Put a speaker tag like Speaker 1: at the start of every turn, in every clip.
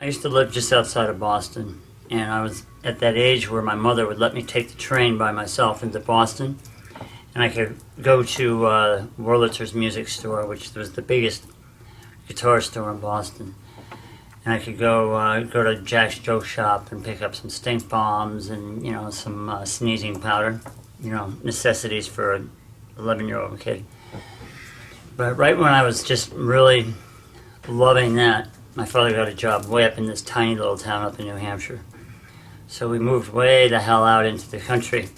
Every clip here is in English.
Speaker 1: I used to live just outside of Boston, and I was at that age where my mother would let me take the train by myself into Boston, and I could go to Wurlitzer's Music Store, which was the biggest guitar store in Boston. And I could go to Jack's Joke Shop and pick up some stink bombs and, some sneezing powder, necessities for an 11-year-old kid. But right when I was just really loving that, my father got a job way up in this tiny little town up in New Hampshire. So we moved way the hell out into the country.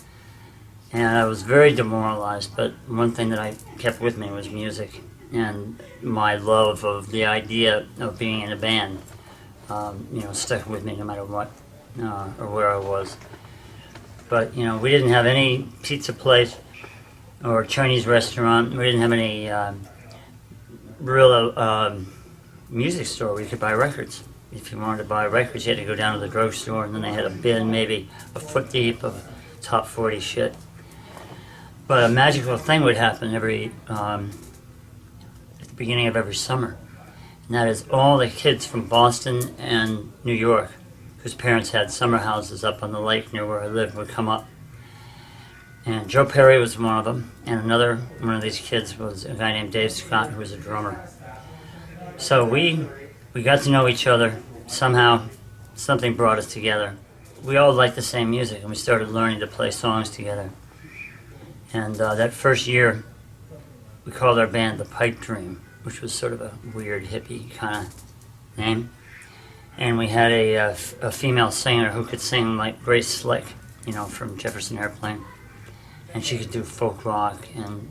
Speaker 1: And I was very demoralized, but one thing that I kept with me was music and my love of the idea of being in a band. Stuck with me no matter what or where I was. But, we didn't have any pizza place or Chinese restaurant. We didn't have any real music store where you could buy records. If you wanted to buy records, you had to go down to the drugstore, and then they had a bin maybe a foot deep of top 40 shit. But a magical thing would happen at the beginning of every summer. And that is all the kids from Boston and New York, whose parents had summer houses up on the lake near where I lived, would come up. And Joe Perry was one of them, and another one of these kids was a guy named Dave Scott, who was a drummer. So we got to know each other. Somehow, something brought us together. We all liked the same music, and we started learning to play songs together. And that first year, we called our band The Pipe Dream, which was sort of a weird hippie kind of name. And we had a female singer who could sing like Grace Slick, from Jefferson Airplane. And she could do folk rock, and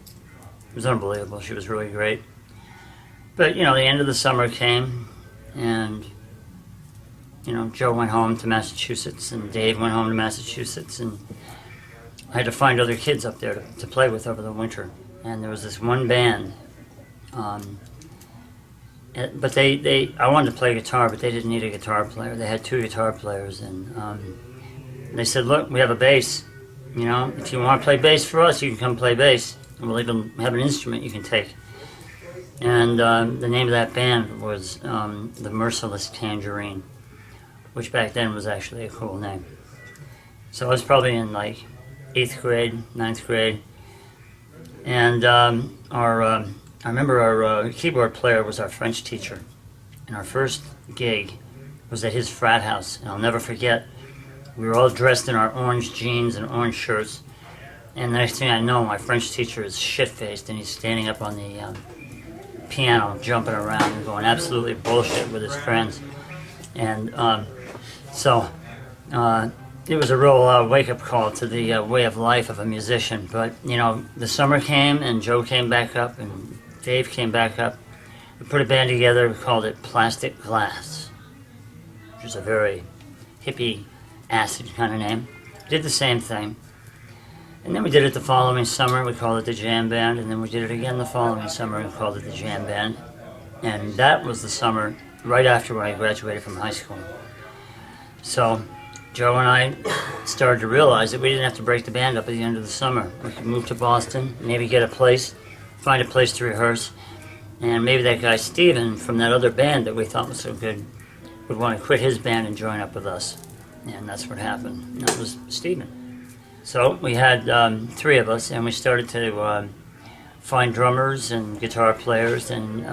Speaker 1: it was unbelievable. She was really great. But, the end of the summer came, and, Joe went home to Massachusetts, and Dave went home to Massachusetts, and I had to find other kids up there to play with over the winter. And there was this one band. But I wanted to play guitar, but they didn't need a guitar player. They had 2 guitar players, and they said, look, we have a bass. If you want to play bass for us, you can come play bass. And we'll even have an instrument you can take. And the name of that band was The Merciless Tangerine, which back then was actually a cool name. So I was probably in like 8th grade, 9th grade. And I remember our keyboard player was our French teacher, and our first gig was at his frat house, and I'll never forget, we were all dressed in our orange jeans and orange shirts, and the next thing I know, my French teacher is shit-faced, and he's standing up on the piano, jumping around and going absolutely bullshit with his friends. And it was a real wake-up call to the way of life of a musician. But, the summer came, and Joe came back up, and Dave came back up. We put a band together, we called it Plastic Glass, which is a very hippie, acid kind of name. Did the same thing. And then we did it the following summer, we called it the Jam Band, and then we did it again the following summer, we called it the Jam Band. And that was the summer right after I graduated from high school. So Joe and I started to realize that we didn't have to break the band up at the end of the summer. We could move to Boston, maybe get a place, find a place to rehearse, and maybe that guy Steven from that other band that we thought was so good would want to quit his band and join up with us. And that's what happened. And that was Steven. So we had 3 of us, and we started to find drummers and guitar players, and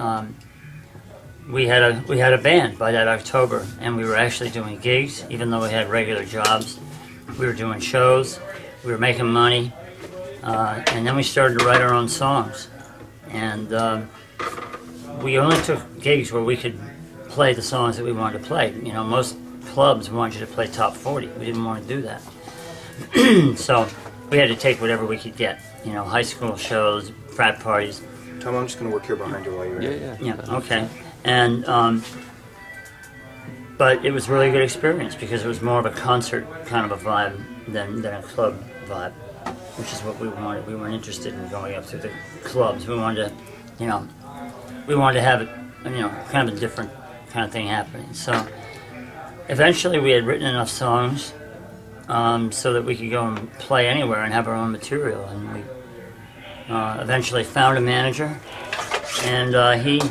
Speaker 1: we had a band by that October, and we were actually doing gigs, even though we had regular jobs. We were doing shows, we were making money, and then we started to write our own songs. And we only took gigs where we could play the songs that we wanted to play. Most clubs wanted you to play top 40. We didn't want to do that. So we had to take whatever we could get. High school shows, frat parties.
Speaker 2: Tom, I'm just going to work here behind you while you're
Speaker 1: in. Yeah, okay. And but it was a really good experience because it was more of a concert kind of a vibe than a club vibe, which is what we wanted. We weren't interested in going up to the clubs. We wanted to have kind of a different kind of thing happening. So eventually we had written enough songs so that we could go and play anywhere and have our own material. And we eventually found a manager, and he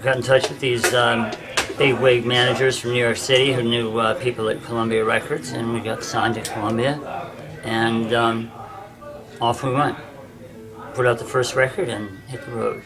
Speaker 1: got in touch with these big wig managers from New York City who knew people at Columbia Records, and we got signed to Columbia, and off we went. Put out the first record and hit the road.